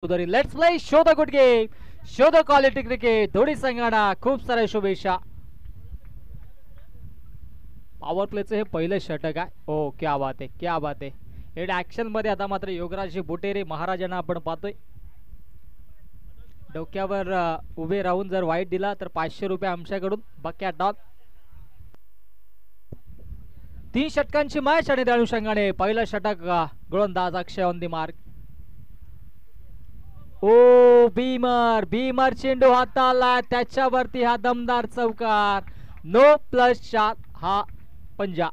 Chaudhari. Let's play show the good game, show the quality cricket. दोन्ही संघांना खूप साऱ्या शुभेच्छा. पॉवर प्लेचं हे पहिलं षटक आहे. ओ क्या बात आहे, क्या बात आहे. हेड ऍक्शन मध्ये आता मात्र योगराजजी बुटेरे महाराजांना आपण पाहतोय. डोक्यावर उभे राहून जर वाईट दिला तर 500 रुपये आमच्याकडून. बक्या डॉन. 3 षटकांची मॅच आणि त्या अनुषंगाने पहिलं षटक गोलंदाज अक्षय ऑन दी मार्क. ओ भीमर, भीमर चेंडू हाताला, त्याच्यावरती हा दमदार चौकार. नो प्लस 4 हा पंजा.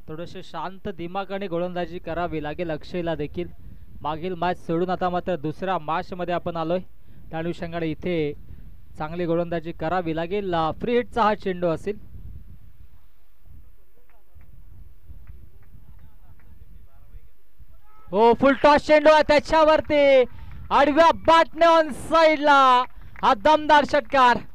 थोडेसे शांत दिमागाने गोलंदाजी करावी लागेल अक्षयला देखील. मागील मॅच सोडून आता मात्र दुसऱ्या मॅच मध्ये आपण आलोय. त्या अनुषंगाने इथे चांगली गोलंदाजी करावी लागेल. फ्री हिटचा हा चेंडू असेल. हो फुल टॉस चेंडू आहे, त्याच्यावरती आडव्या बाटने ऑन साइडला हा दमदार षटकार.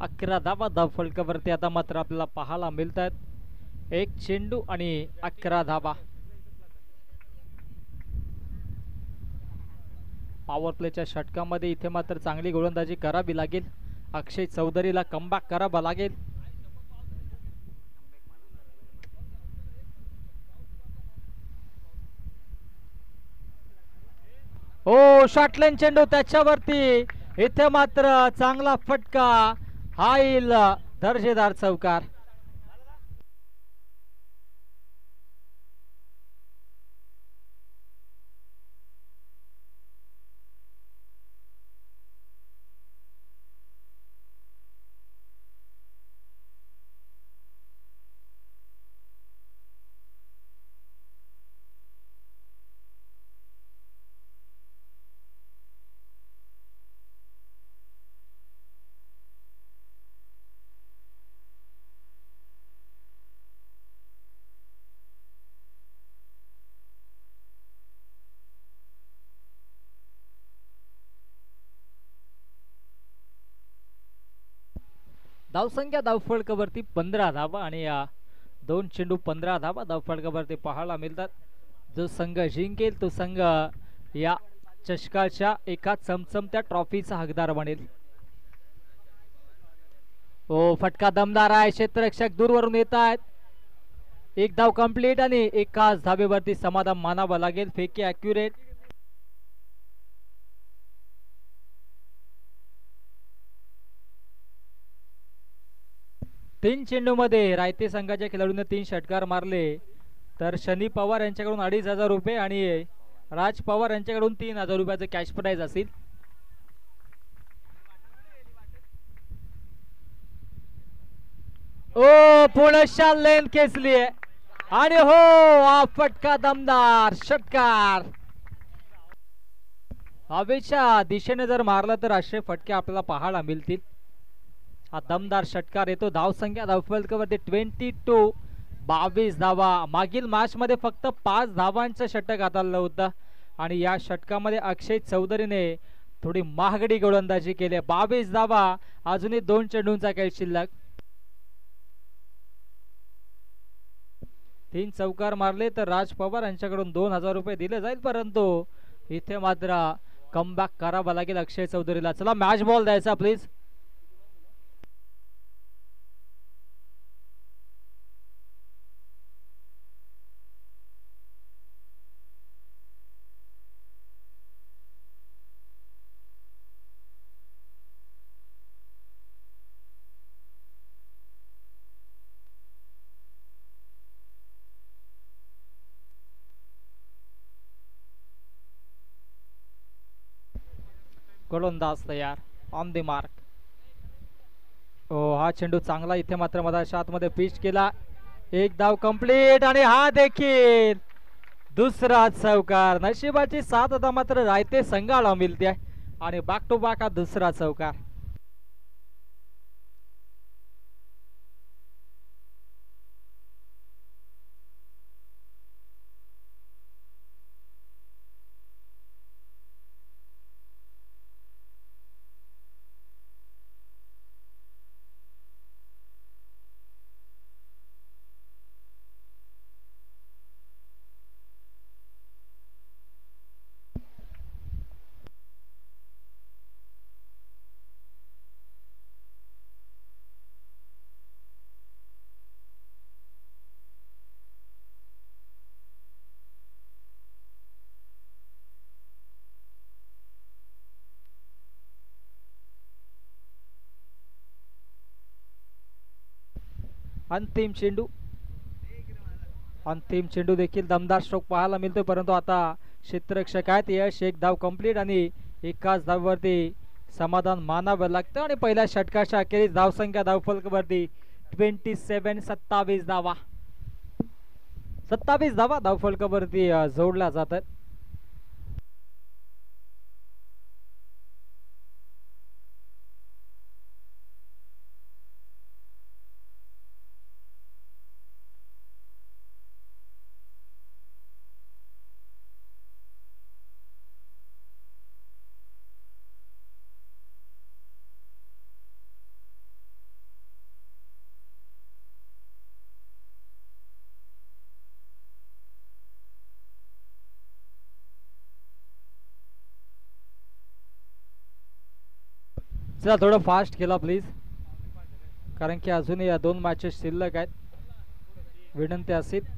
अकरा धावा धावफलकावरती आता मात्र आपल्याला पाहायला मिळतात. एक चेंडू आणि 11 धावा. पॉवर प्लेच्या षटकामध्ये इथे मात्र चांगली गोलंदाजी करावी लागेल. अक्षय चौधरीला कमबॅक करावा लागेल. हो शॉटलाईन चेंडू, त्याच्यावरती इथे मात्र चांगला फटका. हा येईल दर्जेदार चौकार. धावसंख्या धावफलकावरती 15 धावा आणि या 2 चेंडू 15 धावा धावफलकावरती पाहायला मिळतात. जो संघ जिंकेल तो संघ या चषकाच्या एका चमचमत्या ट्रॉफीचा हकदार बनेल. हो फटका दमदार आहे. क्षेत्ररक्षक दूरवरून येत आहेत. एक धाव कंप्लीट आणि एकाच धावेवरती समाधान मानावं लागेल. फेकी अॅक्युरेट. तीन चेंडू मध्ये रायते संघाच्या खेळाडूने 3 षटकार मारले. तर शनी पवार यांच्याकडून 2500 रुपये आणि राज पवार यांच्याकडून 3000 रुपयाचं कॅश प्राइज असेल. ओ पुण्याच्या लेन खेचली आणि हो हा फटका दमदार षटकार. हवेच्या दिशेने जर मारला तर असे फटके आपल्याला पाहायला मिळतील. हा दमदार षटकार येतो. धावसंख्या धावफलकावरती 22 धावा. मागील मॅच मध्ये फक्त 5 धावांचं षटक हाताळलं होतं आणि या षटकामध्ये अक्षय चौधरीने थोडी महागडी गोलंदाजी केली. 22 धावा, अजूनही 2 चेंडूंचा खेळ शिल्लक. 3 चौकार मारले तर राज पवार यांच्याकडून 2000 रुपये दिले जाईल. परंतु इथे मात्र कमबॅक करावा लागेल अक्षय चौधरीला. चला मॅच बॉल द्यायचा प्लीज. गोलंदाज तयार ऑन द मार्क. हा चेंडू चांगला इथे मात्र मधाच्या आतमध्ये पिच केला. एक धाव कंप्लीट आणि हा देखील दुसरा चौकार. नशिबाची साथ आता मात्र रायते संघाला मिळते आणि बॅक टू बॅक हा दुसरा चौकार. अंतिम चेंडू देखील दमदार स्ट्रोक पाहायला मिळतोय, परंतु आता क्षेत्ररक्षक आहेत. यश एक धाव कंप्लीट आणि एकाच धाववरती समाधान मानावं लागतं आणि पहिल्या षटकाच्या अखेरीस धावसंख्या धावफलकावरती 27 धावा 27 धावा धावफलकावरती जोडल्या जातात. चला थोडं फास्ट केला प्लीज, कारण की अजूनही या 2 मॅचेस शिल्लक आहेत. विनंती असेल.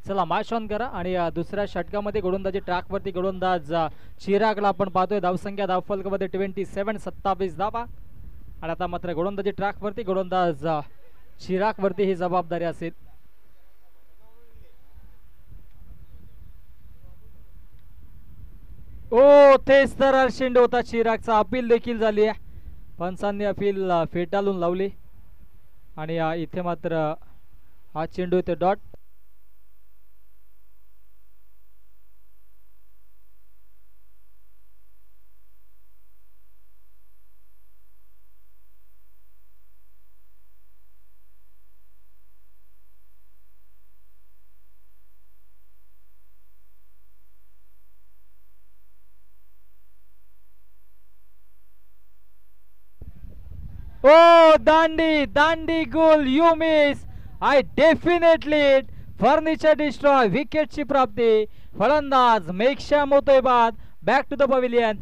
चला मॅच ऑन करा आणि दुसऱ्या षटकामध्ये गोलंदाजी ट्रॅकवरती गोलंदाज चिरागला आपण पाहतोय. धावसंख्या धावफलकामध्ये 27 धावा आणि आता मात्र गोलंदाजी ट्रॅकवरती गोलंदाज चिरागवरती ही जबाबदारी असेल. तेच तर चेंडू होता. चिरागचा अपील देखील झाली आहे, पंचांनी अपील फेटाळून लावली आणि इथे मात्र हा चेंडू इथे डॉट. दांडी गोल, you miss, I definitely furniture destroy. विकेटची प्राप्ती, फलंदाज मेक्षाम होतोय बाद. Back to the pavilion.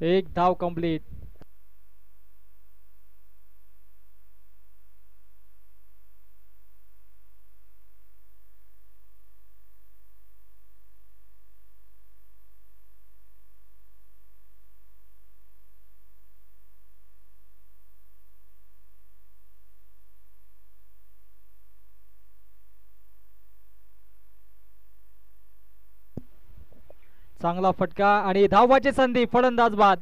एक धाव कंप्लीट. चांगला फटका आणि धावाची संधी, फलंदाज बाद.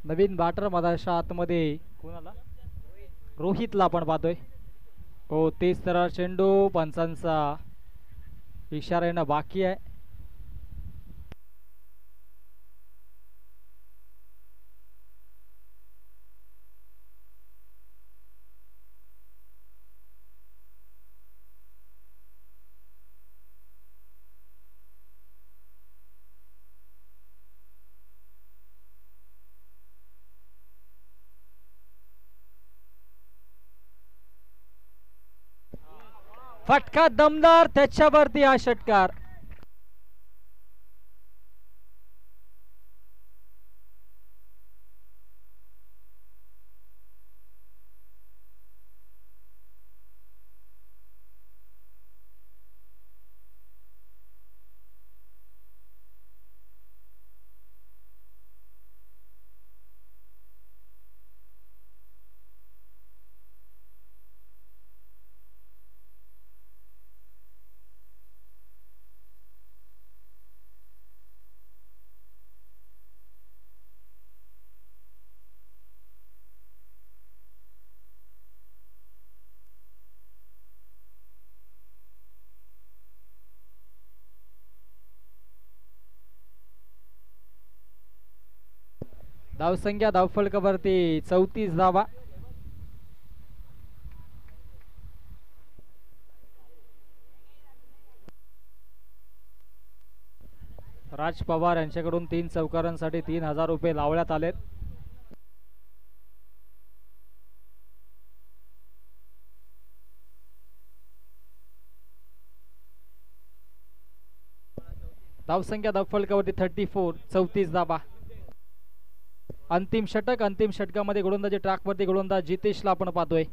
नवीन बॅटर मधाच्या आतमध्ये कोणाला, रोहितला आपण पाहतोय. हो तेच तर चेंडू पंचांचा इशारा येणं बाकी आहे. फटका दमदार, त्याच्यावरती हा षटकार. धावसंख्या धावफलकावरती 34 धावा. राज पवार यांच्याकडून 3 चौकारांसाठी 3000 रुपये लावण्यात आलेत. धावसंख्या धावफलकावरती 34, 34 धावा. अंतिम षटक, अंतिम षटकामध्ये गोलंदाजी ट्रॅकवरती गोलंदाज जितेशला आपण पाहतोय.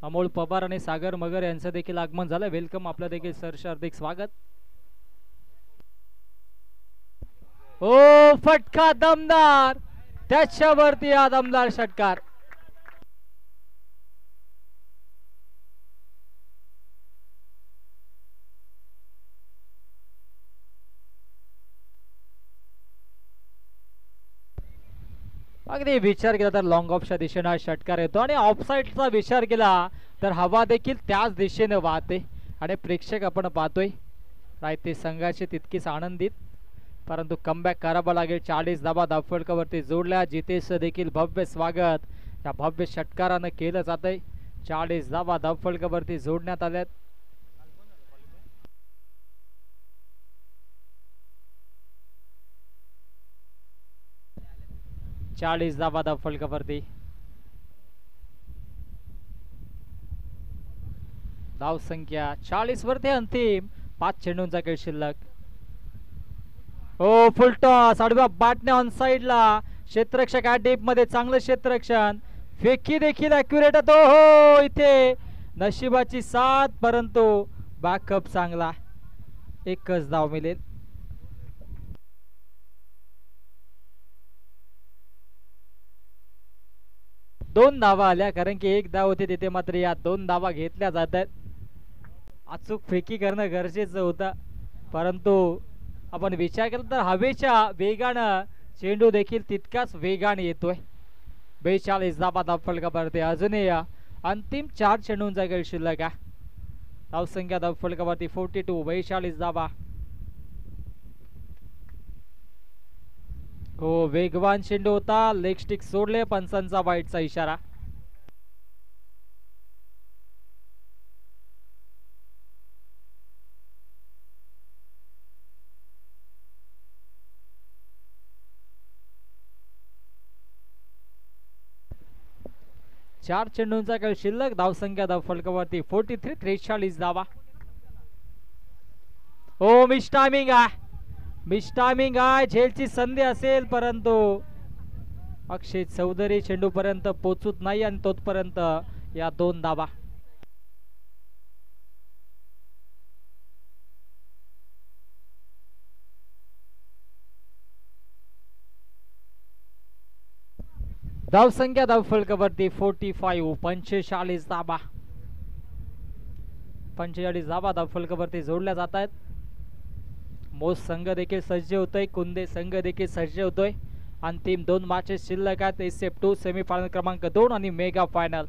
अमोल पवार आणि सागर मगर यांचं देखील आगमन झालं. वेलकम, आपलं देखील सरचे हार्दिक स्वागत. ओ फटका दमदार, त्याच्यावरती हा दमदार षटकार. अगदी विचार केला तर लॉंग ऑफच्या दिशेने हा षटकार येतो आणि ऑफसाईडचा विचार केला तर हवा देखील त्याच दिशेने वाहते आणि प्रेक्षक आपण पाहतोय रायते संघाचे तितकीच आनंदित, परंतु कमबॅक करावा लागेल. 40 धावा धावफलकावरती जोडल्या. जितेश देखील भव्य स्वागत या भव्य षटकारानं केलं जातंय. 40 धावा धावफलकावरती जोडण्यात आल्यात. चाळीस धावा धावफलकावरती. धाव संख्या 40 वरती. अंतिम 5 चेंडूंचा खेळ शिल्लक. हो फुलटॉस, आडव्या बॅटने ऑन साइडला. क्षेत्ररक्षक ऍट डीप मध्ये चांगलं क्षेत्ररक्षण. फेकी देखील अॅक्युरेट होतो. हो इथे नशिबाची साथ, परंतु बॅकअप चांगला. एकच धाव मिळेल. 2 धावा आल्या, कारण की 1 धाव होती तिथे, मात्र या 2 धावा घेतल्या जात आहेत. अचूक फेकी करणं गरजेचं होतं, परंतु आपण विचार केला तर हवेच्या वेगानं चेंडू देखील तितकाच वेगाने येतोय. 42 धावा धावफलकावरती अजूनही अंतिम 4 चेंडूंचा खेळ शिल्लक आहे. धावसंख्या धावफलकावरती 42, 42 धावा. हो, वेगवान चेंडू होता, लेग स्टिक सोडले, पंचांचा वाईटचा इशारा. चार चेंडूंचा खेळ शिल्लक, धावसंख्या धावफलकावरती 43, 43 धावा. हो, मिस टायमिंग आहे, मिस टायमिंग आहे. झेलची संधी असेल, परंतु अक्षय चौधरी चेंडू पर्यंत पोहोचत नाही आणि तोपर्यंत या 2 धावा. धावसंख्या धावफलकावरती 45, 45 धावा. 45 धावा धावफलकावरती जोडल्या जात आहेत. मोस संघ देखील सज्ज होतोय, कुंदे संघ देखील सज्ज होतोय. अंतिम 2 मॅचेस शिल्लक आहेत, SF2 सेमीफायनल क्रमांक 2 आणि मेगा फायनल.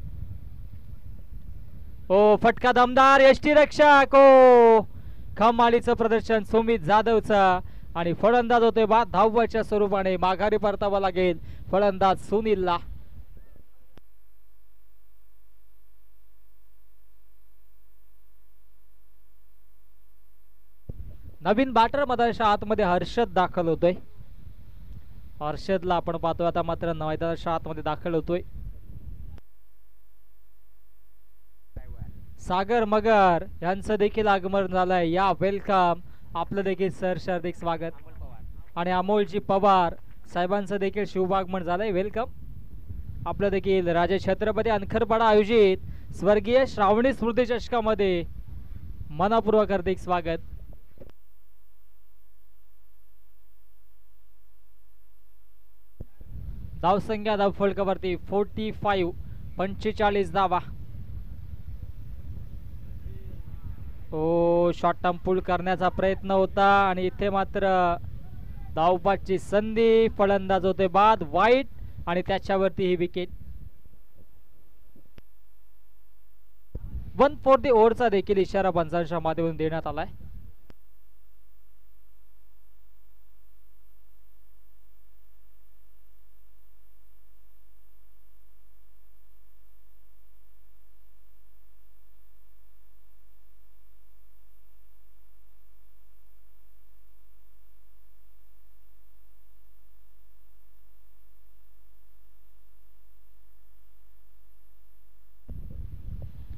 ओ, फटका दमदार, यष्टी रक्षक, ओ कमालीचं प्रदर्शन सुमित जाधवचं, आणि फलंदाज होते बाद धावाच्या स्वरूपाने माघारी परतावा लागेल फलंदाज सुनीलला. नवीन बॅटर मैदानाच्या आतमध्ये हर्षद दाखल होतोय. हर्षदला आपण पाहतोय आता मात्र मैदानाच्या आतमध्ये दाखल होतोय. सागर मगर यांचं देखील आगमन झालंय. या वेलकम, आपलं देखील सहर्ष हार्दिक स्वागत. आणि अमोलजी पवार साहेबांचं देखील शुभागमन झालंय, वेलकम. आपलं देखील राजे छत्रपती अनखरपाडा आयोजित स्वर्गीय श्रावणी स्मृती चषकामध्ये मनपूर्वक हार्दिक स्वागत. धावसंख्या धावफलकावरती 45, 45 धावा. ओ, शॉर्ट टर्म पुल करण्याचा प्रयत्न होता आणि इथे मात्र धावपाची संधी, फलंदाज होते बाद, वाईट, आणि त्याच्यावरती ही विकेट. 1 फॉर द ओव्हरचा देखील इशारा पंचांच्या माध्यमातून देण्यात आलाय.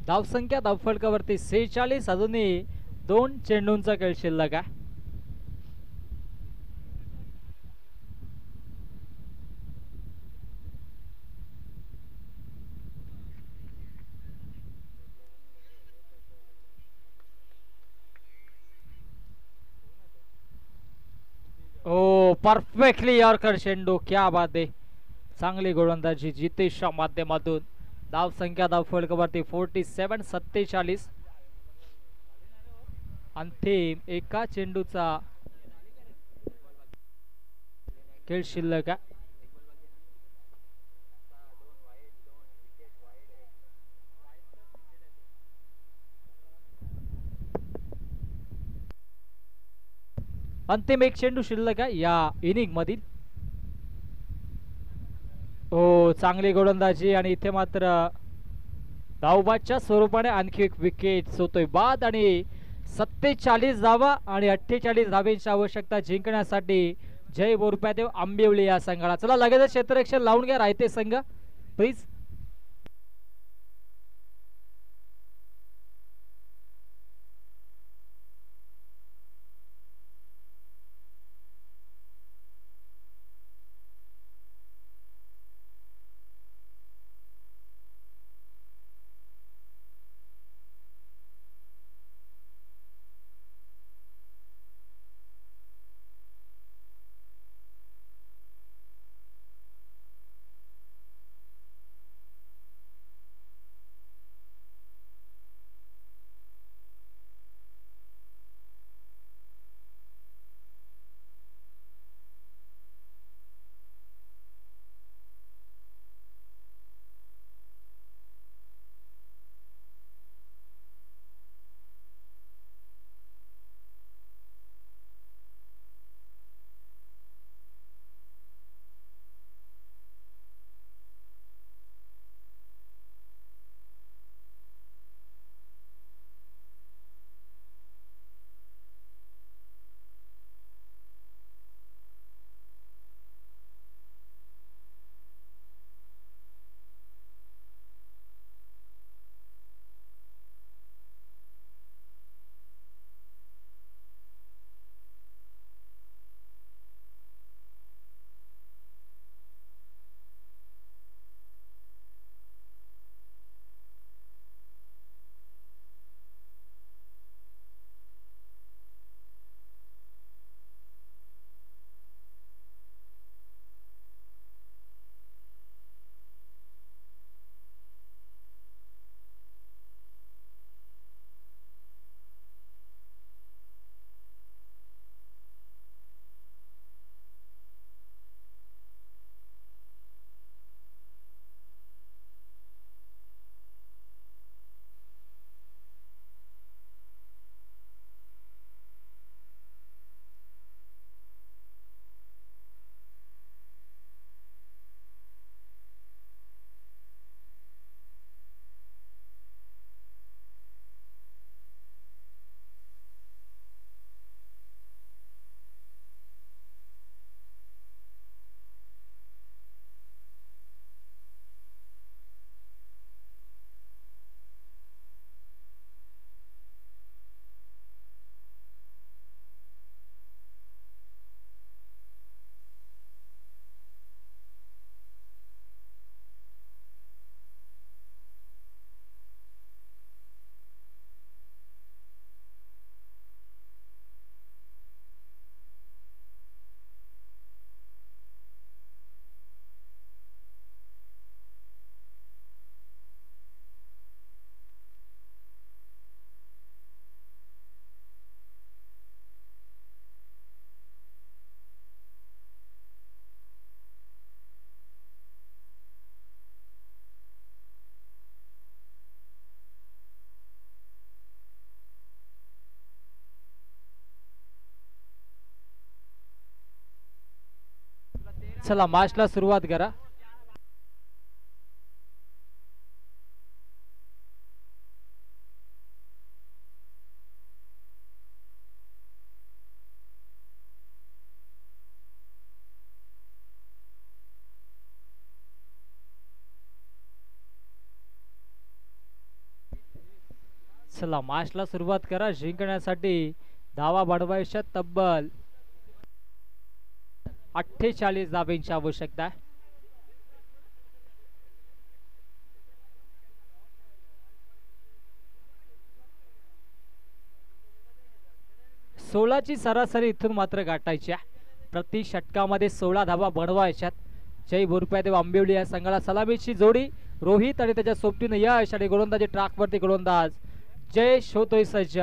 धावसंख्या धावफलकावरती 46, अजूनही 2 चेंडूंचा खेळ शिल्लक आहे. ओ, परफेक्टली यॉर्कर चेंडू, क्या बात आहे. चांगली गोलंदाजी जितेशच्या माध्यमातून. धावसंख्या धावफलकावरती 47, 47. अंतिम एका चेंडूचा खेळ शिल्लक आहे. अंतिम 1 चेंडू शिल्लक आहे या इनिंग मधील. हो, चांगली गोलंदाजी, आणि इथे मात्र धावबादच्या स्वरूपाने आणखी एक विकेट होतोय बाद, आणि 47 धावा आणि 48 धावेची आवश्यकता जिंकण्यासाठी जय बोरप्यादेव आंबिवली या संघाला. चला लगेच क्षेत्ररक्षण लावून घ्या रायते संघ, प्लीज. चला मॅचला सुरुवात करा. चला मॅचला सुरुवात करा. जिंकण्यासाठी धावा बनवायच्या तब्बल 48 धावांची आवश्यकता आहे. सोळाची सरासरी इथून मात्र गाठायची आहे. प्रति षटकामध्ये 16 धावा बनवायच्यात. जय बोरप्यादेव आंबिवली या संघाला सलामीची जोडी. रोहित आणि त्याच्या सोबतीने यश आणि गोलंदाजी ट्रॅकवरती गोलंदाज जयेश होतोय सज्ज.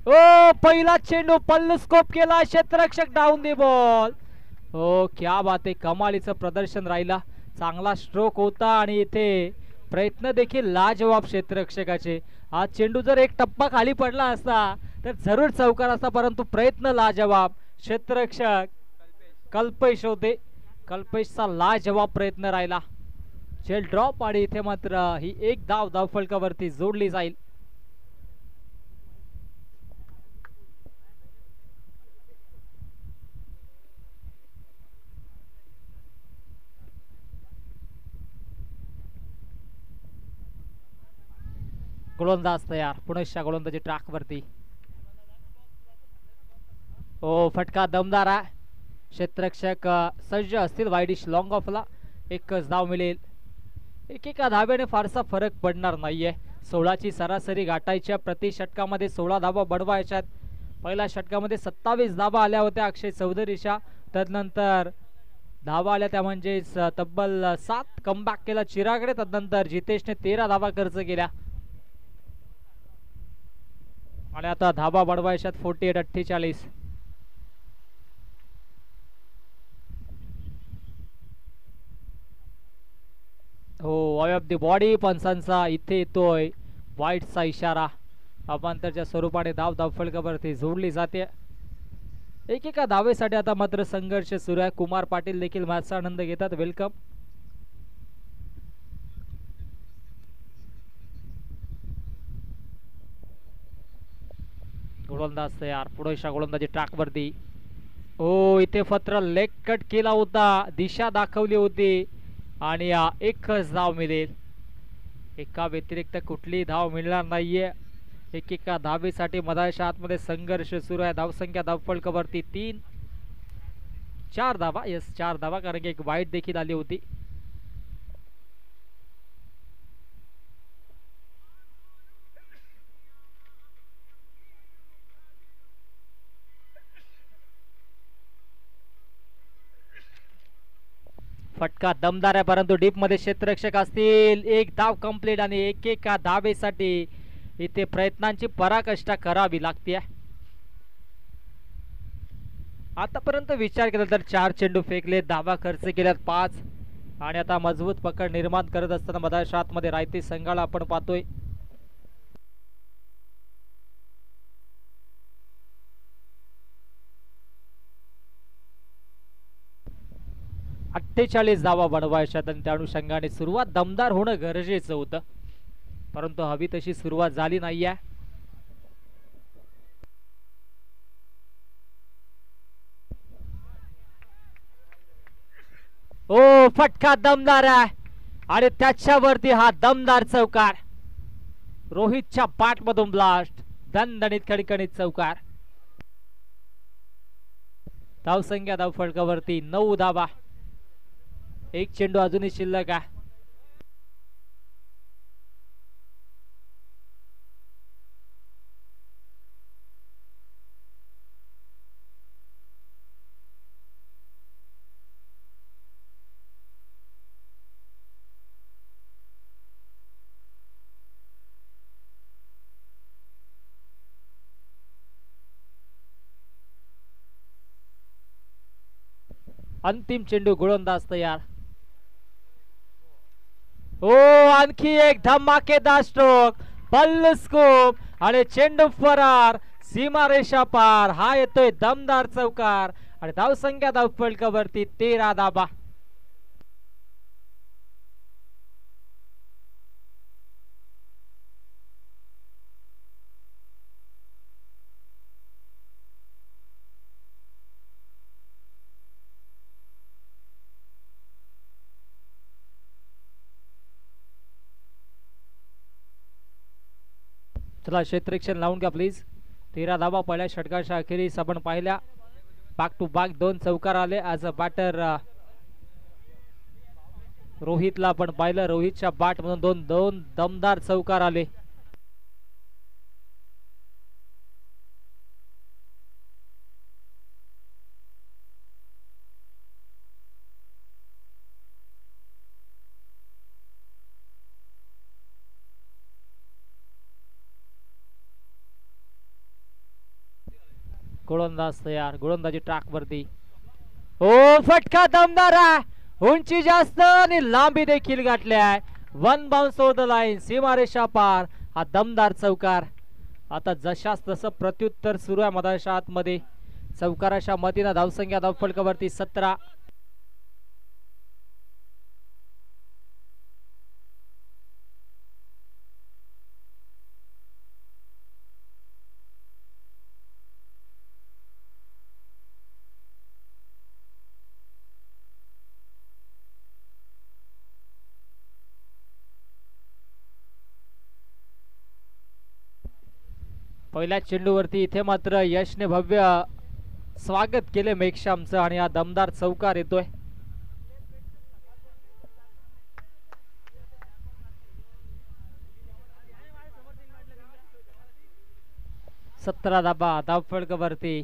ओ पहिला चेंडू पल्लू स्कोप केला. क्षेत्ररक्षक डाऊन दी बॉल. हो क्या बात आहे. कमालीचं प्रदर्शन राहिला. चांगला स्ट्रोक होता आणि इथे प्रयत्न देखील लाजवाब क्षेत्ररक्षकाचे. हा चेंडू जर एक टप्पा खाली पडला असता तर जरूर चौकार असता, परंतु प्रयत्न लाजवाब. क्षेत्ररक्षक कल्पेश होते. कल्पेशचा लाजवाब प्रयत्न राहिला. झेल ड्रॉप आणि इथे मात्र ही एक धाव धावफलकावरती जोडली जाईल. गोलंदाज तयार. पुनश्च गोलंदाजी ट्रॅक वरती. ओ फटका दमदार आहे. क्षेत्ररक्षक सज्ज असतील. वाईडिश लॉंग ऑफला एकच धाव मिळेल. एकेका धाव्याने फारसा फरक पडणार नाहीये. 16ची सरासरी गाठायच्या. प्रति षटकामध्ये 16 धावा बनवायच्यात. पहिल्या षटकामध्ये 27 धावा आल्या होत्या अक्षय चौधरीच्या. तदनंतर धावा आल्या त्या म्हणजे तब्बल 7 कमबॅक केला चिरागने. तदनंतर जितेशने 13 धावा खर्च केल्या आणि आता धावा बनवायच्यात 48. हो ऑफ द बॉडी पंचांचा इथे येतोय वाईटचा इशारा. अपांतरच्या स्वरूपाने धाव धावफलकावरती जोडली जाते. एकेका धावेसाठी आता मात्र संघर्ष सुरू आहे. कुमार पाटील देखील मॅचचा आनंद घेतात. वेलकम. गोलंदाज तयार. पुढच्या गोलंदाजी ट्रॅक वरती. हो इथे फत्र लेग कट केला होता. दिशा दाखवली होती आणि एकच धाव मिळेल. एका व्यतिरिक्त कुठली धाव मिळणार नाहीये. एकेका धावेसाठी मधाच्या आतमध्ये संघर्ष सुरू आहे. धावसंख्या धावफलकावरती 4 धावा. यस 4 धावा, कारण की एक वाईट देखील आली होती. फटका दमदार आहे, परंतु डीप मध्ये क्षेत्ररक्षक असतील. एक धाव कंप्लीट आणि एकेका धावेसाठी इथे प्रयत्नांची पराकाष्ठा करावी लागते. आतापर्यंत विचार केला तर 4 चेंडू फेकले, धावा खर्च केल्यात 5 आणि आता मजबूत पकड निर्माण करत असताना मधाच्या आतमध्ये रायते संघाला आपण पाहतोय. अठ्ठेचाळीस धावा बनवायच्यात आणि त्या अनुषंगाने सुरुवात दमदार होणं गरजेचं होतं, परंतु हवी तशी सुरुवात झाली नाहीये. ओ फटका दमदार आहे आणि त्याच्यावरती हा दमदार चौकार. रोहितच्या बॅट मधून ब्लास्ट, दणदणीत खणखणीत चौकार. धावसंख्या धावफलकावरती 9 धावा. एक चेंडू अजूनही शिल्लक आहे. अंतिम चेंडू, गोलंदाज तयार. ओ आणखी एक धमाकेदार स्ट्रोक, बल्ल स्कोप आणि चेंडू फरार. सीमारेषा पार. हा येतोय दमदार चौकार आणि धावसंख्या धावफलकावरती 13 धावा. चला क्षेत्ररक्षण लावून घ्या प्लीज. 13 धावा पहिल्या षटकाच्या अखेरीस आपण पाहिल्या. बॅक टू बॅक 2 चौकार आले. ॲज अ बॅटर रोहितला आपण पाहिलं. रोहितच्या बॅट मधून दोन दमदार चौकार आले. गोलंदाज तयार. गोलंदाजी ट्रॅक वरती. ओ फटका दमदार आहे. उंची जास्त आणि लांबी देखील गाठली आहे. 1 बाउन्स ओव्हर द लाईन. सीमारेषा पार. हा दमदार चौकार. आता जशास तसं प्रत्युत्तर सुरू आहे मैदानाच्या आतमध्ये. चौकाराच्या मतीनं धावसंख्या धावफलकावरती 17. पहिल्या चेंडूवरती इथे मात्र यशने भव्य स्वागत केले मेघश्यामचं आणि हा दमदार चौकार येतोय. सतरा धाबा धावफलकावरती.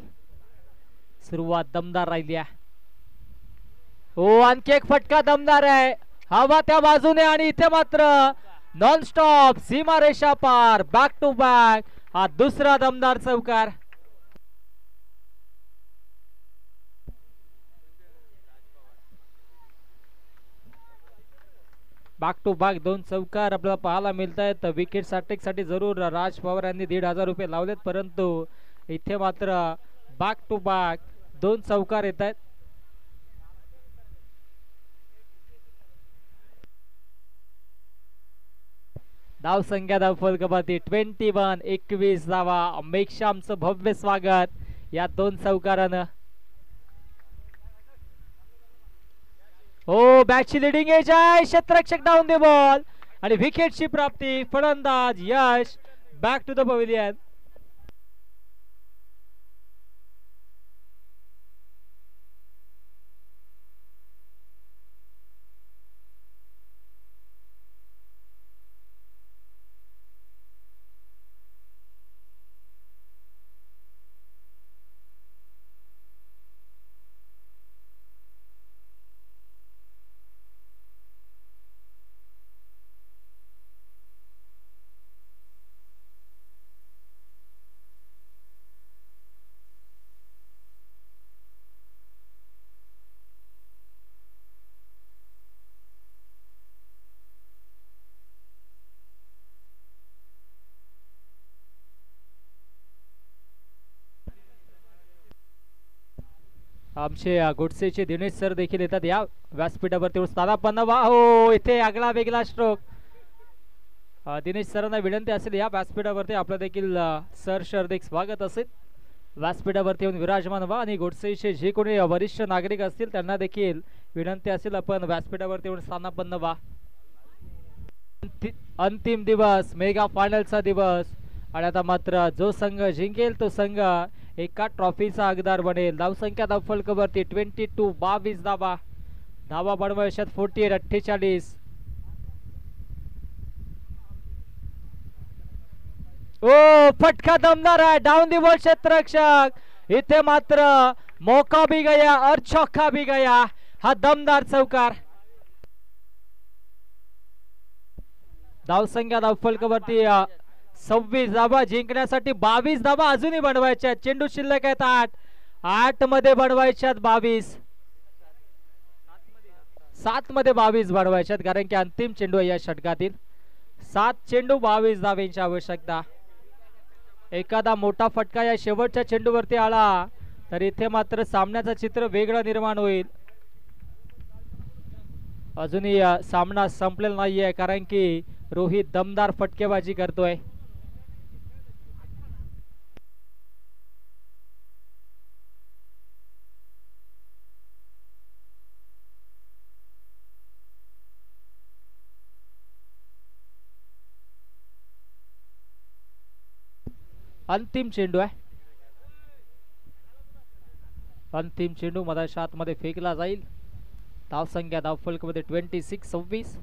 सुरुवात दमदार राहिली आहे. हो आणखी एक फटका दमदार आहे. हवा त्या बाजूने आणि इथे मात्र नॉन स्टॉप. सीमारेषा पार. Back to back. हा दुसरा दमदार चौकार. बॅक टू बॅक 2 चौकार आपल्याला पाहायला मिळत आहेत. विकेट साठी जरूर राज पवार यांनी 1,500 रुपये लावलेत, परंतु इथे मात्र बॅक टू बॅक 2 चौकार येत आहेत. धावसंख्या धावफलकावरती 21. 21 धावा. मेघश्यामचं भव्य स्वागत या 2 चौकारानं. हो बॅटची लिडिंग एज आहे. क्षेत्ररक्षक डाऊन द बॉल आणि विकेटची प्राप्ती. फलंदाज यश बॅक टू द पवेलियन. आमचे गोडसेचे दिनेश सर देखील येतात या व्यासपीठावरती. स्थाना 15. हो इथे आगळा वेगळा स्ट्रोक. दिनेश सरांना विनंती असेल या व्यासपीठावरती आपलं देखील सर हार्दिक स्वागत असेल. व्यासपीठावरती येऊन विराजमान व्हा आणि गोडसेचे जे कोणी वरिष्ठ नागरिक असतील त्यांना देखील विनंती असेल आपण व्यासपीठावरती येऊन स्थानापन्न व्हा. अंतिम दिवस, मेगा फायनलचा दिवस आणि आता मात्र जो संघ जिंकेल तो संघ एका ट्रॉफीचा हकदार बनेल. धावसंख्या धावफलकावरती 22. 22 धावा. धावा बनवायच्यात 48. 48. ओ फटका दमदार आहे. डाऊन दी बॉल क्षेत्ररक्षक. इथे मात्र मौका भी गया और चौका भी गया. हा दमदार चौकार. धावसंख्या धावफलकावरती 26 धावा. जिंकण्यासाठी 22 धावा अजूनही बनवायच्या. चेंडू शिल्लक आहेत 8. 8 मध्ये बनवायच्यात 22. 7 मध्ये 22 बनवायच्यात, कारण की अंतिम चेंडू या षटकातील. 7 चेंडू 22 धावेंची आवश्यकता. एखादा मोठा फटका या शेवटच्या चेंडूवरती आला तर इथे मात्र सामन्याचं चित्र वेगळं निर्माण होईल. अजूनही सामना संपलेला नाहीये कारण की रोहित दमदार फटकेबाजी करतोय. अंतिम चेंडू आहे. अंतिम चेंडू मधाच्या आतमध्ये फेकला जाईल. धावसंख्या धावफलकामध्ये 26-26.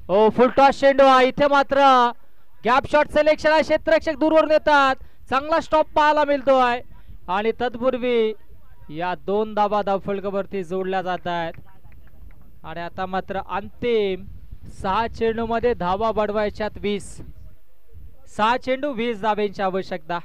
ओ फुलटॉस चेंडू इथे मात्र गॅप शॉट सिलेक्शन आहे. क्षेत्ररक्षक दूरवर नेतात. चांगला स्टॉप पाहायला मिळतोय आणि तत्पूर्वी या 2 धावा धावफलकावरती जोडल्या जात आहेत. आणि आता मात्र अंतिम 6 चेंडू मध्ये धावा बडवायच्यात 20. 6 चेंडू 20 धाब्यांची आवश्यकता.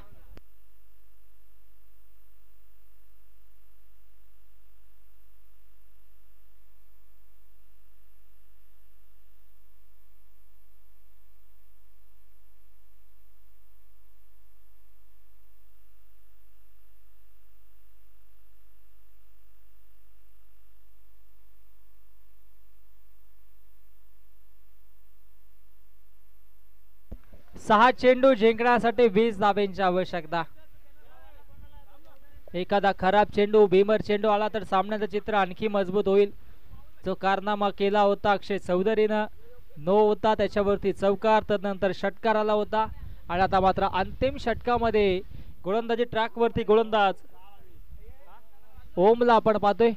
सहा चेंडू जिंकण्यासाठी 20 धाब्यांची आवश्यकता. एखादा खराब चेंडू भीमर चेंडू आला तर सामन्याचं चित्र आणखी मजबूत होईल. जो कारनामा केला होता अक्षय चौधरीनं, नो होता त्याच्यावरती चौकार, तदनंतर षटकार आला होता. आणि आता मात्र अंतिम षटकामध्ये गोलंदाजी ट्रॅक वरती गोलंदाज ओमला आपण पाहतोय.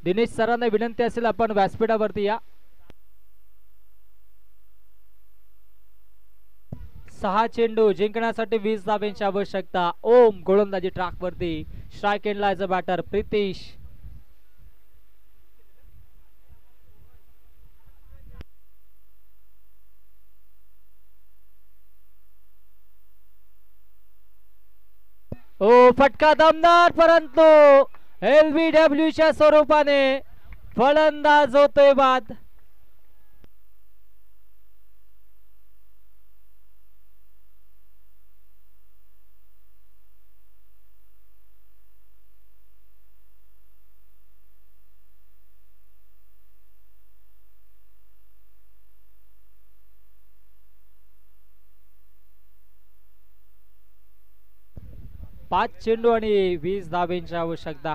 दिनेश सरांना विनंती असेल आपण व्यासपीठावरती या. 6 चेंडू जिंकण्यासाठी 20 धाब्यांची आवश्यकता. ओम गोलंदाजी ट्रॅक वरती. स्ट्राइक एंडला एज अ बॅटर प्रितीश. ओ फटका दमदार, परंतु LBW च्या स्वरूपाने फलंदाज होतोय बाद. पाच चेंडू आणि 20 धाब्यांची आवश्यकता.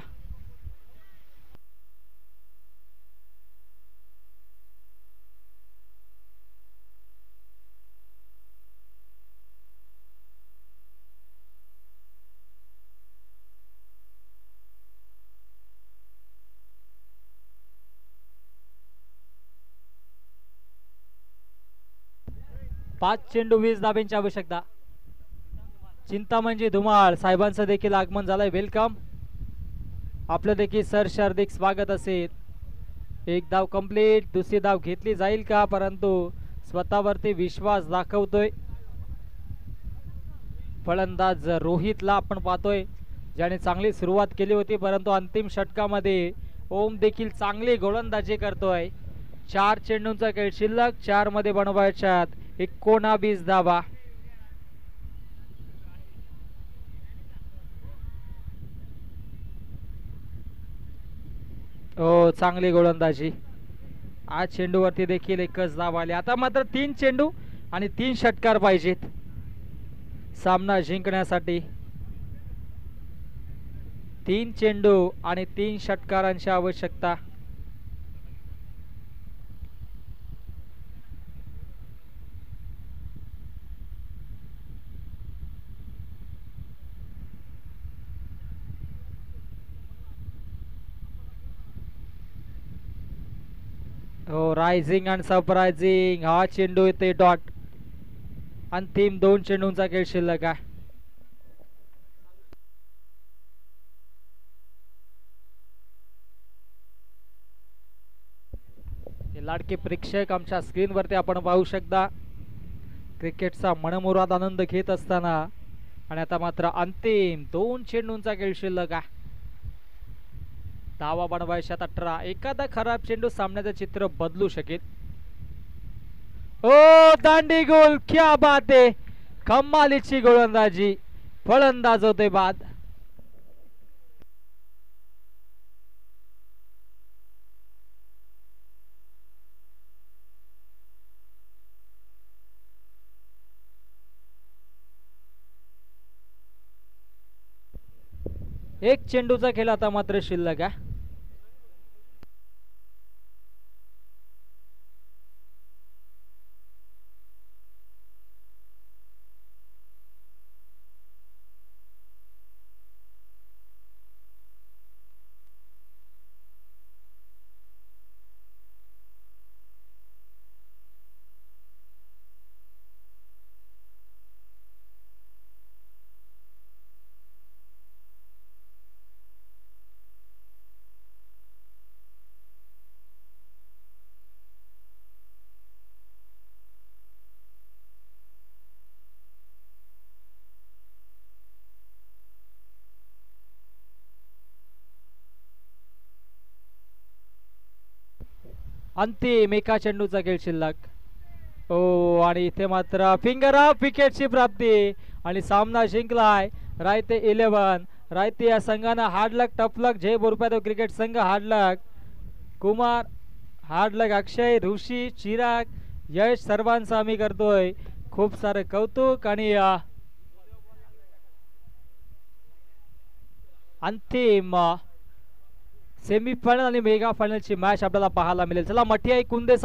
पाच चेंडू 20 धाब्यांची आवश्यकता. चिंता म्हणजे धुमाळ साहेबांचं देखील आगमन झालंय. वेलकम. आपलं देखील सर हार्दिक स्वागत असेल. एक धाव कंप्लीट. दुसरी धाव घेतली जाईल का, परंतु स्वतःवरती विश्वास दाखवतोय फलंदाज रोहितला आपण पाहतोय, ज्याने चांगली सुरुवात केली होती, परंतु अंतिम षटकामध्ये ओम देखील चांगली गोलंदाजी करतोय. 4 चेंडूंचा खेळ शिल्लक. 4 मध्ये बनवायच्यात 19 धावा. हो, चांगली गोलंदाजी. आज चेंडूवरती देखील एकच धाव आली. आता मात्र 3 चेंडू आणि 3 षटकार पाहिजेत सामना जिंकण्यासाठी. 3 चेंडू आणि 3 षटकारांची आवश्यकता. हो, रायझिंग अँड सरप्राइझिंग. हा चेंडू येते डॉट. अंतिम 2 चेंडूंचा खेळ शिल्लक आहे. लाडके प्रेक्षक आमच्या स्क्रीनवरती आपण पाहू शकता क्रिकेटचा मनमुराद आनंद घेत असताना. आणि आता मात्र अंतिम 2 चेंडूंचा खेळ शिल्लक आहे. धावा बनवायच्यात 18. एखादा खराब चेंडू सामन्याचं चित्र बदलू शकेल. ओ दांडी गोल, क्या बात आहे. कमालीची गोलंदाजी, फलंदाज होते बाद. एक चेंडूचा खेळ आता मात्र शिल्लक आहे. अंतिम एका चेंडूचा खेळ शिल्लक. ओ आणि इथे मात्र फिंगर ऑफ विकेटची प्राप्ती आणि सामना जिंकलाय रायते 11. रायते या संघानं हार्डलक टफलक जय बोरपादो क्रिकेट संघ हार्डलक कुमार, हार्डलक अक्षय, ऋषी, चिराग, यश सर्वांचं आम्ही करतोय खूप सारे कौतुक. आणि अंतिम सेमीफायनल आणि मेगा फायनलची मॅच आपल्याला पाहायला मिळेल. चला मठिया कुंदे